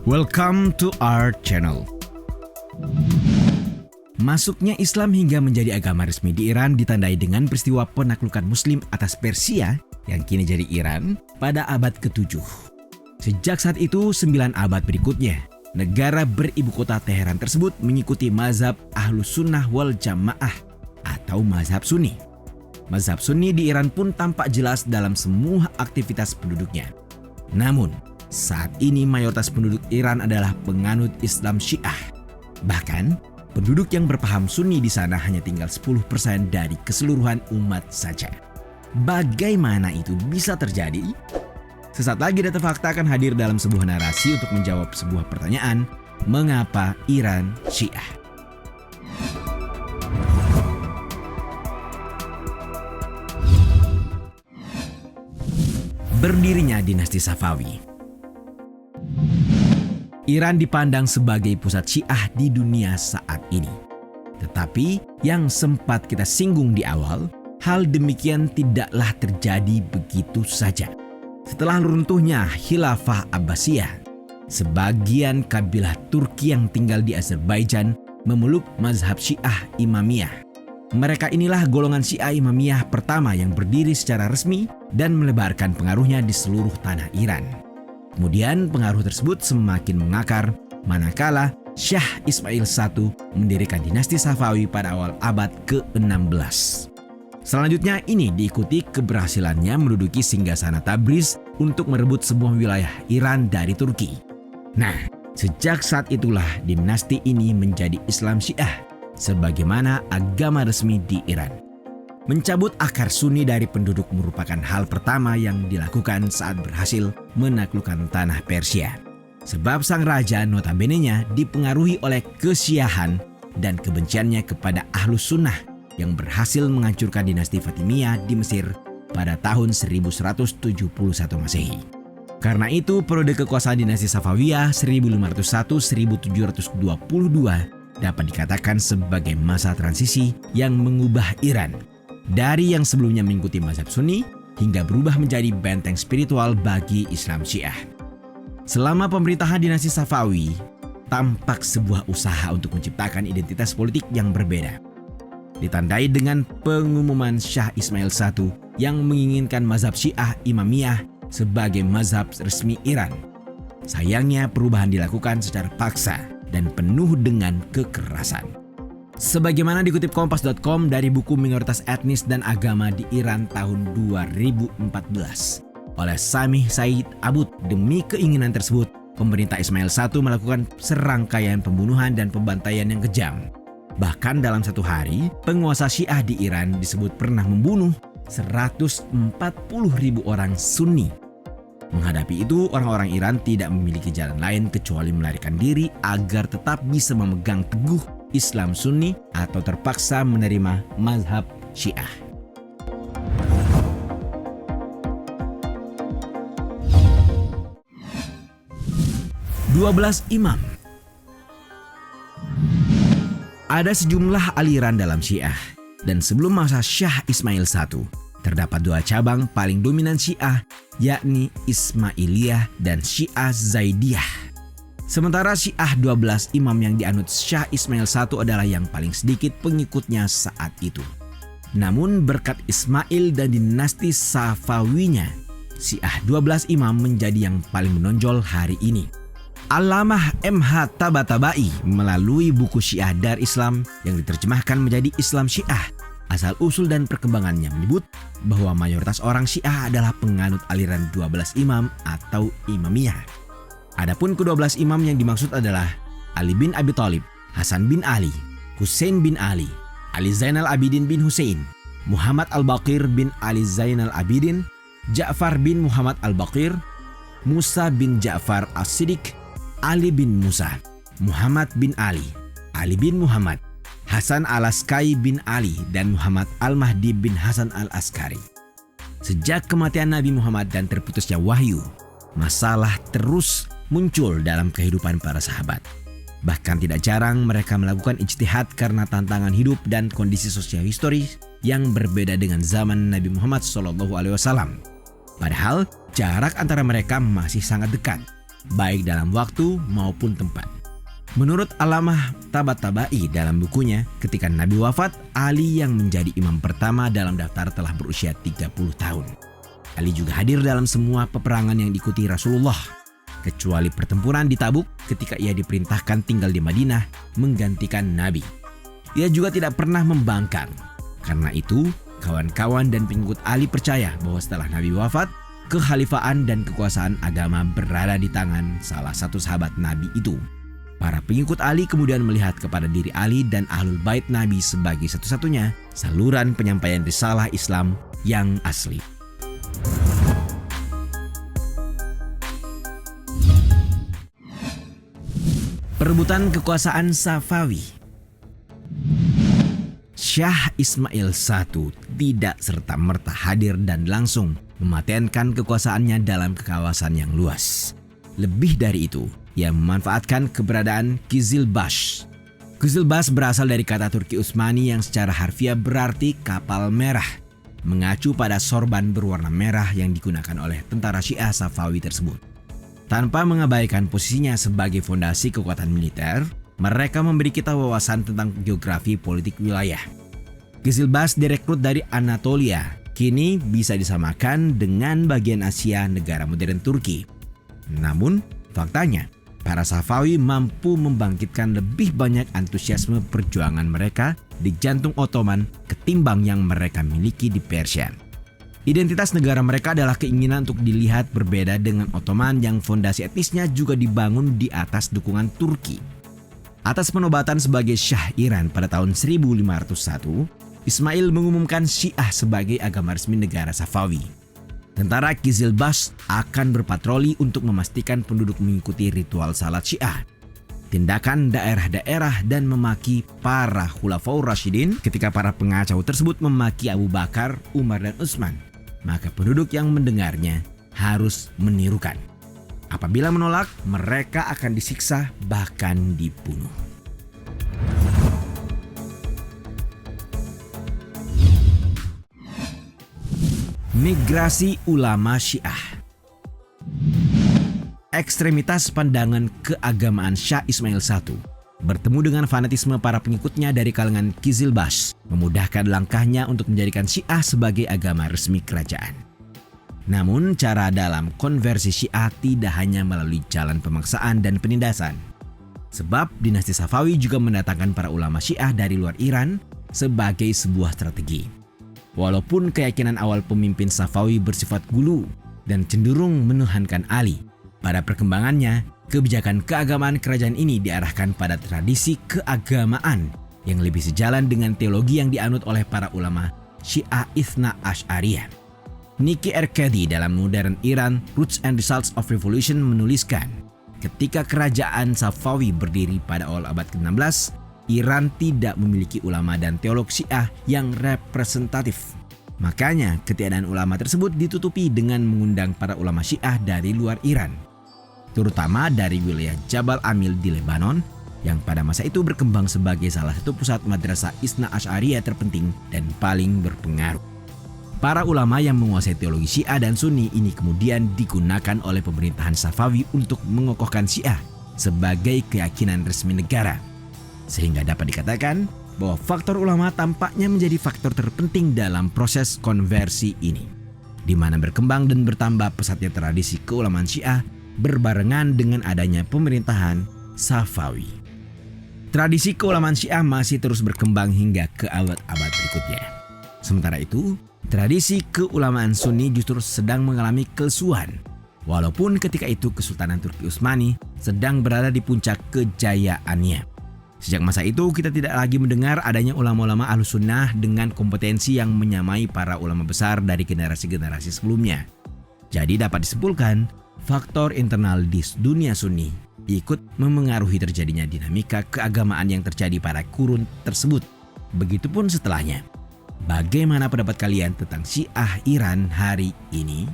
Welcome to our channel. Masuknya Islam hingga menjadi agama resmi di Iran ditandai dengan peristiwa penaklukan Muslim atas Persia yang kini jadi Iran pada abad ke-7. Sejak saat itu, 9 abad berikutnya, negara beribu kota Teheran tersebut mengikuti mazhab Ahlus Sunnah wal Jamaah atau mazhab Sunni. Mazhab Sunni di Iran pun tampak jelas dalam semua aktivitas penduduknya. Namun, saat ini mayoritas penduduk Iran adalah penganut Islam Syiah. Bahkan, penduduk yang berpaham Sunni di sana hanya tinggal 10% dari keseluruhan umat saja. Bagaimana itu bisa terjadi? Sesaat lagi Data Fakta akan hadir dalam sebuah narasi untuk menjawab sebuah pertanyaan, mengapa Iran Syiah? Berdirinya dinasti Safawi. Iran dipandang sebagai pusat Syiah di dunia saat ini. Tetapi yang sempat kita singgung di awal, hal demikian tidaklah terjadi begitu saja. Setelah runtuhnya Khilafah Abbasiyah, sebagian kabilah Turki yang tinggal di Azerbaijan memeluk mazhab Syiah Imamiyah. Mereka inilah golongan Syiah Imamiyah pertama yang berdiri secara resmi dan melebarkan pengaruhnya di seluruh tanah Iran. Kemudian pengaruh tersebut semakin mengakar manakala Syah Ismail I mendirikan dinasti Safawi pada awal abad ke-16. Selanjutnya ini diikuti keberhasilannya menduduki singgasana Tabriz untuk merebut sebuah wilayah Iran dari Turki. Nah, sejak saat itulah dinasti ini menjadi Islam Syiah sebagaimana agama resmi di Iran. Mencabut akar Sunni dari penduduk merupakan hal pertama yang dilakukan saat berhasil menaklukkan tanah Persia. Sebab sang raja notabene-nya dipengaruhi oleh kesyiahan dan kebenciannya kepada Ahlus Sunnah yang berhasil menghancurkan dinasti Fatimiyah di Mesir pada tahun 1171 Masehi. Karena itu, periode kekuasaan dinasti Safawiyah 1501-1722 dapat dikatakan sebagai masa transisi yang mengubah Iran dari yang sebelumnya mengikuti mazhab Sunni hingga berubah menjadi benteng spiritual bagi Islam Syiah. Selama pemerintahan dinasti Safawi, tampak sebuah usaha untuk menciptakan identitas politik yang berbeda. Ditandai dengan pengumuman Syah Ismail I yang menginginkan mazhab Syiah Imamiyah sebagai mazhab resmi Iran. Sayangnya perubahan dilakukan secara paksa dan penuh dengan kekerasan. Sebagaimana dikutip Kompas.com dari buku Minoritas Etnis dan Agama di Iran tahun 2014 oleh Samih Said Abud, demi keinginan tersebut, pemerintah Ismail I melakukan serangkaian pembunuhan dan pembantaian yang kejam. Bahkan dalam satu hari, penguasa Syiah di Iran disebut pernah membunuh 140.000 orang Sunni. Menghadapi itu, orang-orang Iran tidak memiliki jalan lain kecuali melarikan diri agar tetap bisa memegang teguh Islam Sunni atau terpaksa menerima mazhab Syiah. "12 Imam". Ada sejumlah aliran dalam Syiah, dan sebelum masa Syah Ismail I, terdapat 2 cabang paling dominan Syiah, yakni Ismailiyah dan Syiah Zaidiyah. Sementara Syiah 12 Imam yang dianut Syah Ismail I adalah yang paling sedikit pengikutnya saat itu. Namun berkat Ismail dan dinasti Safawinya, Syiah 12 Imam menjadi yang paling menonjol hari ini. Allamah M.H. Tabatabai melalui buku Syiah Dar Islam yang diterjemahkan menjadi Islam Syiah, asal-usul dan perkembangannya menyebut bahwa mayoritas orang Syiah adalah penganut aliran 12 Imam atau Imamiyah. Adapun ke-12 imam yang dimaksud adalah Ali bin Abi Thalib, Hasan bin Ali, Husain bin Ali, Ali Zainal Abidin bin Husain, Muhammad Al-Baqir bin Ali Zainal Abidin, Ja'far bin Muhammad Al-Baqir, Musa bin Ja'far As-Siddiq, Ali bin Musa, Muhammad bin Ali, Ali bin Muhammad, Hasan Al-Askari bin Ali, dan Muhammad Al-Mahdi bin Hasan Al-Askari. Sejak kematian Nabi Muhammad dan terputusnya wahyu, masalah terus muncul dalam kehidupan para sahabat. Bahkan tidak jarang mereka melakukan ijtihad karena tantangan hidup dan kondisi sosial historis yang berbeda dengan zaman Nabi Muhammad SAW. Padahal jarak antara mereka masih sangat dekat. baik dalam waktu maupun tempat. Menurut Allamah Tabatabai dalam bukunya, ketika Nabi wafat, Ali yang menjadi imam pertama dalam daftar telah berusia 30 tahun. Ali juga hadir dalam semua peperangan yang diikuti Rasulullah, kecuali pertempuran di Tabuk ketika ia diperintahkan tinggal di Madinah menggantikan Nabi. Ia juga tidak pernah membangkang. Karena itu, kawan-kawan dan pengikut Ali percaya bahwa setelah Nabi wafat, kekhalifaan dan kekuasaan agama berada di tangan salah satu sahabat Nabi itu. Para pengikut Ali kemudian melihat kepada diri Ali dan Ahlul Bait Nabi sebagai satu-satunya saluran penyampaian risalah Islam yang asli. Perebutan kekuasaan Safawi. Syah Ismail I tidak serta-merta hadir dan langsung mematenkan kekuasaannya dalam kawasan yang luas. Lebih dari itu, ia memanfaatkan keberadaan Kizilbash. Kizilbash berasal dari kata Turki Utsmani yang secara harfiah berarti kapal merah, mengacu pada sorban berwarna merah yang digunakan oleh tentara Syiah Safawi tersebut. Tanpa mengabaikan posisinya sebagai fondasi kekuatan militer, mereka memberi kita wawasan tentang geografi politik wilayah. Kizilbash direkrut dari Anatolia, kini bisa disamakan dengan bagian Asia negara modern Turki. Namun, faktanya, para Safawi mampu membangkitkan lebih banyak antusiasme perjuangan mereka di jantung Ottoman ketimbang yang mereka miliki di Persia. Identitas negara mereka adalah keinginan untuk dilihat berbeda dengan Ottoman yang fondasi etnisnya juga dibangun di atas dukungan Turki. Atas penobatan sebagai Syah Iran pada tahun 1501, Ismail mengumumkan Syiah sebagai agama resmi negara Safawi. Tentara Kizilbash akan berpatroli untuk memastikan penduduk mengikuti ritual salat Syiah. Tindakan daerah-daerah dan memaki para Khulafaur Rasyidin ketika para pengacau tersebut memaki Abu Bakar, Umar, dan Utsman. Maka penduduk yang mendengarnya harus menirukan. Apabila menolak, mereka akan disiksa bahkan dibunuh. Migrasi ulama Syiah. Ekstremitas pandangan keagamaan Syah Ismail I bertemu dengan fanatisme para pengikutnya dari kalangan Kizilbash memudahkan langkahnya untuk menjadikan Syiah sebagai agama resmi kerajaan. Namun cara dalam konversi Syiah tidak hanya melalui jalan pemaksaan dan penindasan. Sebab dinasti Safawi juga mendatangkan para ulama Syiah dari luar Iran sebagai sebuah strategi. Walaupun keyakinan awal pemimpin Safawi bersifat gulu dan cenderung menuhankan Ali, pada perkembangannya, kebijakan keagamaan kerajaan ini diarahkan pada tradisi keagamaan yang lebih sejalan dengan teologi yang dianut oleh para ulama Syiah Ithna Asy'ariyah. Niki Erkedi dalam Modern Iran, Roots and Results of Revolution menuliskan, ketika kerajaan Safawi berdiri pada awal abad ke-16, Iran tidak memiliki ulama dan teolog Syiah yang representatif. Makanya ketiadaan ulama tersebut ditutupi dengan mengundang para ulama Syiah dari luar Iran, terutama dari wilayah Jabal Amil di Lebanon, yang pada masa itu berkembang sebagai salah satu pusat madrasah Ithna Asy'ariyah terpenting dan paling berpengaruh. Para ulama yang menguasai teologi Syiah dan Sunni ini kemudian digunakan oleh pemerintahan Safawi untuk mengokohkan Syiah sebagai keyakinan resmi negara. Sehingga dapat dikatakan bahwa faktor ulama tampaknya menjadi faktor terpenting dalam proses konversi ini, di mana berkembang dan bertambah pesatnya tradisi keulamaan Syiah berbarengan dengan adanya pemerintahan Safawi. Tradisi keulamaan Syiah masih terus berkembang hingga ke abad-abad berikutnya. Sementara itu, tradisi keulamaan Sunni justru sedang mengalami kelesuan, walaupun ketika itu Kesultanan Turki Utsmani sedang berada di puncak kejayaannya. Sejak masa itu kita tidak lagi mendengar adanya ulama-ulama Ahlus Sunnah dengan kompetensi yang menyamai para ulama besar dari generasi-generasi sebelumnya. Jadi dapat disimpulkan, faktor internal di dunia Sunni ikut memengaruhi terjadinya dinamika keagamaan yang terjadi pada kurun tersebut. Begitupun setelahnya. Bagaimana pendapat kalian tentang Syiah Iran hari ini?